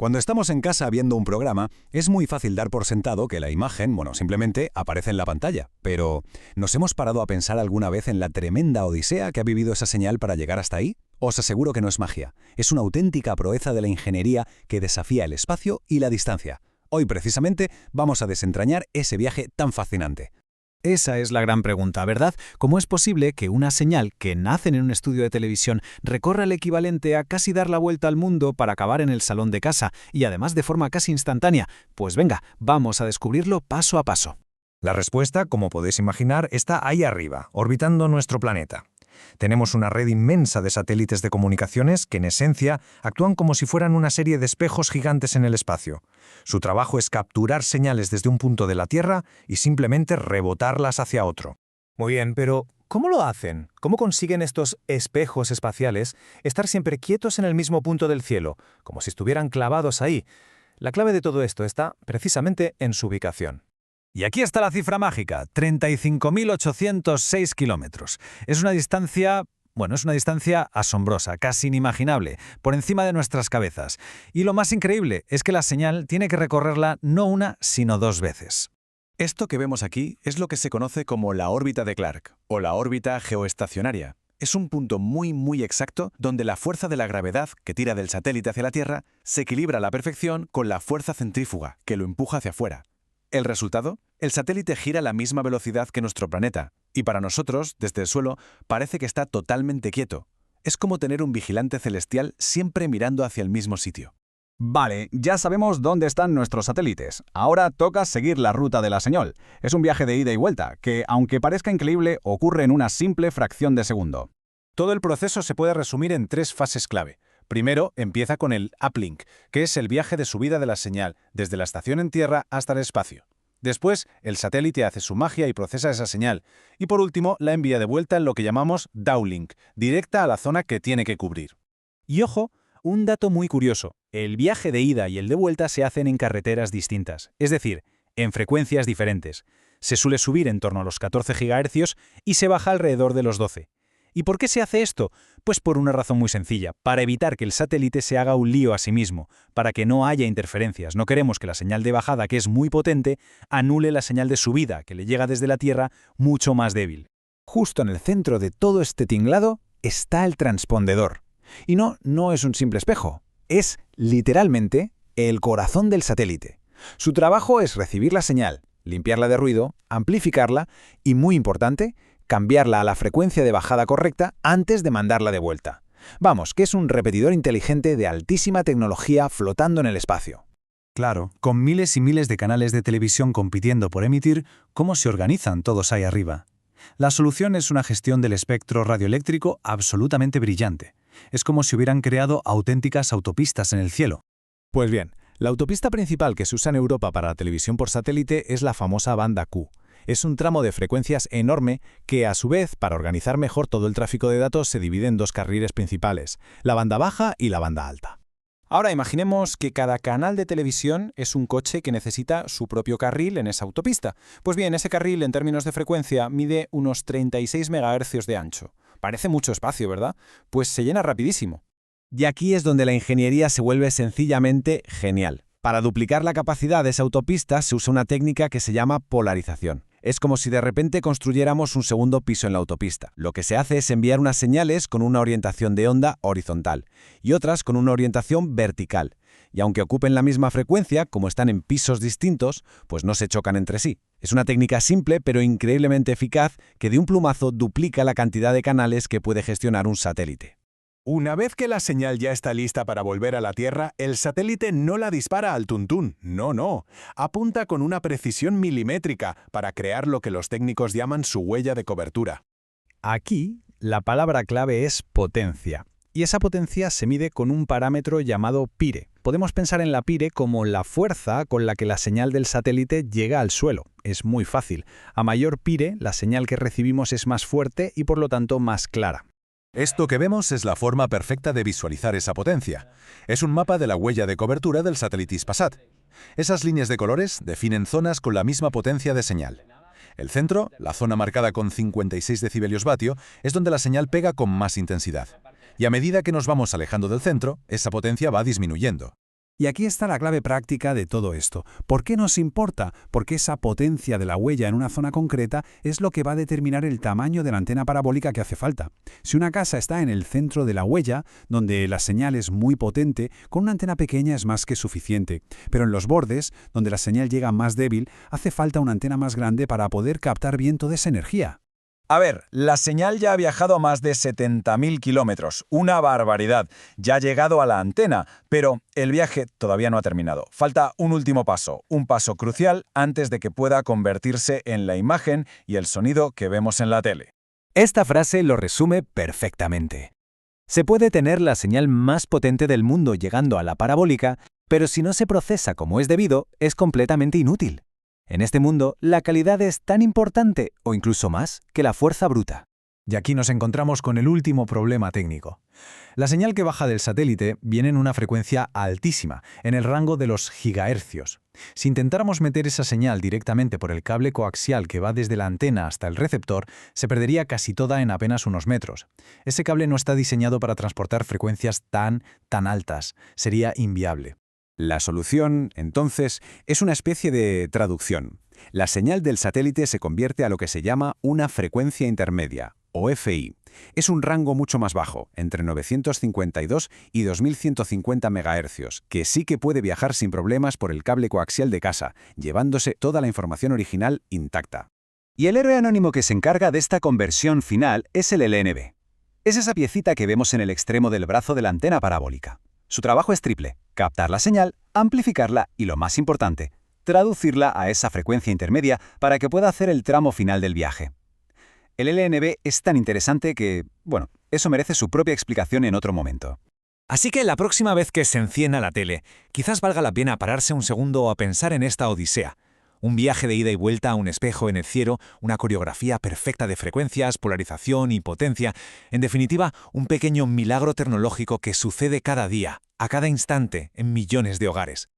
Cuando estamos en casa viendo un programa, es muy fácil dar por sentado que la imagen, simplemente aparece en la pantalla. Pero, ¿nos hemos parado a pensar alguna vez en la tremenda odisea que ha vivido esa señal para llegar hasta ahí? Os aseguro que no es magia. Es una auténtica proeza de la ingeniería que desafía el espacio y la distancia. Hoy, precisamente, vamos a desentrañar ese viaje tan fascinante. Esa es la gran pregunta, ¿verdad? ¿Cómo es posible que una señal que nace en un estudio de televisión recorra el equivalente a casi dar la vuelta al mundo para acabar en el salón de casa, y además de forma casi instantánea? Pues venga, vamos a descubrirlo paso a paso. La respuesta, como podéis imaginar, está ahí arriba, orbitando nuestro planeta. Tenemos una red inmensa de satélites de comunicaciones que, en esencia, actúan como si fueran una serie de espejos gigantes en el espacio. Su trabajo es capturar señales desde un punto de la Tierra y simplemente rebotarlas hacia otro. Muy bien, pero ¿cómo lo hacen? ¿Cómo consiguen estos espejos espaciales estar siempre quietos en el mismo punto del cielo, como si estuvieran clavados ahí? La clave de todo esto está precisamente en su ubicación. Y aquí está la cifra mágica, 35.806 kilómetros. Es una distancia asombrosa, casi inimaginable, por encima de nuestras cabezas. Y lo más increíble es que la señal tiene que recorrerla no una, sino dos veces. Esto que vemos aquí es lo que se conoce como la órbita de Clark, o la órbita geoestacionaria. Es un punto muy exacto donde la fuerza de la gravedad que tira del satélite hacia la Tierra se equilibra a la perfección con la fuerza centrífuga que lo empuja hacia afuera. ¿El resultado? El satélite gira a la misma velocidad que nuestro planeta, y para nosotros, desde el suelo, parece que está totalmente quieto. Es como tener un vigilante celestial siempre mirando hacia el mismo sitio. Vale, ya sabemos dónde están nuestros satélites. Ahora toca seguir la ruta de la señal. Es un viaje de ida y vuelta, que, aunque parezca increíble, ocurre en una simple fracción de segundo. Todo el proceso se puede resumir en tres fases clave. Primero, empieza con el uplink, que es el viaje de subida de la señal, desde la estación en tierra hasta el espacio. Después, el satélite hace su magia y procesa esa señal. Y por último, la envía de vuelta en lo que llamamos downlink, directa a la zona que tiene que cubrir. Y ojo, un dato muy curioso. El viaje de ida y el de vuelta se hacen en carreteras distintas, es decir, en frecuencias diferentes. Se suele subir en torno a los 14 GHz y se baja alrededor de los 12. ¿Y por qué se hace esto? Pues por una razón muy sencilla, para evitar que el satélite se haga un lío a sí mismo, para que no haya interferencias. No queremos que la señal de bajada, que es muy potente, anule la señal de subida, que le llega desde la Tierra, mucho más débil. Justo en el centro de todo este tinglado está el transpondedor. Y no es un simple espejo, es, literalmente, el corazón del satélite. Su trabajo es recibir la señal, limpiarla de ruido, amplificarla y, muy importante, cambiarla a la frecuencia de bajada correcta antes de mandarla de vuelta. Vamos, que es un repetidor inteligente de altísima tecnología flotando en el espacio. Claro, con miles y miles de canales de televisión compitiendo por emitir, ¿cómo se organizan todos ahí arriba? La solución es una gestión del espectro radioeléctrico absolutamente brillante. Es como si hubieran creado auténticas autopistas en el cielo. Pues bien, la autopista principal que se usa en Europa para la televisión por satélite es la famosa banda Q. Es un tramo de frecuencias enorme que, a su vez, para organizar mejor todo el tráfico de datos, se divide en dos carriles principales, la banda baja y la banda alta. Ahora imaginemos que cada canal de televisión es un coche que necesita su propio carril en esa autopista. Pues bien, ese carril, en términos de frecuencia, mide unos 36 MHz de ancho. Parece mucho espacio, ¿verdad? Pues se llena rapidísimo. Y aquí es donde la ingeniería se vuelve sencillamente genial. Para duplicar la capacidad de esa autopista se usa una técnica que se llama polarización. Es como si de repente construyéramos un segundo piso en la autopista. Lo que se hace es enviar unas señales con una orientación de onda horizontal y otras con una orientación vertical. Y aunque ocupen la misma frecuencia, como están en pisos distintos, pues no se chocan entre sí. Es una técnica simple pero increíblemente eficaz que de un plumazo duplica la cantidad de canales que puede gestionar un satélite. Una vez que la señal ya está lista para volver a la Tierra, el satélite no la dispara al tuntún. No. Apunta con una precisión milimétrica para crear lo que los técnicos llaman su huella de cobertura. Aquí, la palabra clave es potencia. Y esa potencia se mide con un parámetro llamado Pire. Podemos pensar en la Pire como la fuerza con la que la señal del satélite llega al suelo. Es muy fácil. A mayor Pire, la señal que recibimos es más fuerte y por lo tanto más clara. Esto que vemos es la forma perfecta de visualizar esa potencia. Es un mapa de la huella de cobertura del satélite Hispasat. Esas líneas de colores definen zonas con la misma potencia de señal. El centro, la zona marcada con 56 decibelios vatio, es donde la señal pega con más intensidad. Y a medida que nos vamos alejando del centro, esa potencia va disminuyendo. Y aquí está la clave práctica de todo esto. ¿Por qué nos importa? Porque esa potencia de la huella en una zona concreta es lo que va a determinar el tamaño de la antena parabólica que hace falta. Si una casa está en el centro de la huella, donde la señal es muy potente, con una antena pequeña es más que suficiente. Pero en los bordes, donde la señal llega más débil, hace falta una antena más grande para poder captar bien toda esa energía. A ver, la señal ya ha viajado a más de 70.000 kilómetros, una barbaridad. Ya ha llegado a la antena, pero el viaje todavía no ha terminado. Falta un último paso, un paso crucial antes de que pueda convertirse en la imagen y el sonido que vemos en la tele. Esta frase lo resume perfectamente. Se puede tener la señal más potente del mundo llegando a la parabólica, pero si no se procesa como es debido, es completamente inútil. En este mundo, la calidad es tan importante, o incluso más, que la fuerza bruta. Y aquí nos encontramos con el último problema técnico. La señal que baja del satélite viene en una frecuencia altísima, en el rango de los gigahercios. Si intentáramos meter esa señal directamente por el cable coaxial que va desde la antena hasta el receptor, se perdería casi toda en apenas unos metros. Ese cable no está diseñado para transportar frecuencias tan altas. Sería inviable. La solución, entonces, es una especie de traducción. La señal del satélite se convierte a lo que se llama una frecuencia intermedia, o FI. Es un rango mucho más bajo, entre 952 y 2150 MHz, que sí que puede viajar sin problemas por el cable coaxial de casa, llevándose toda la información original intacta. Y el héroe anónimo que se encarga de esta conversión final es el LNB. Es esa piecita que vemos en el extremo del brazo de la antena parabólica. Su trabajo es triple: captar la señal, amplificarla y, lo más importante, traducirla a esa frecuencia intermedia para que pueda hacer el tramo final del viaje. El LNB es tan interesante que, bueno, eso merece su propia explicación en otro momento. Así que la próxima vez que se encienda la tele, quizás valga la pena pararse un segundo a pensar en esta odisea. Un viaje de ida y vuelta a un espejo en el cielo, una coreografía perfecta de frecuencias, polarización y potencia. En definitiva, un pequeño milagro tecnológico que sucede cada día, a cada instante, en millones de hogares.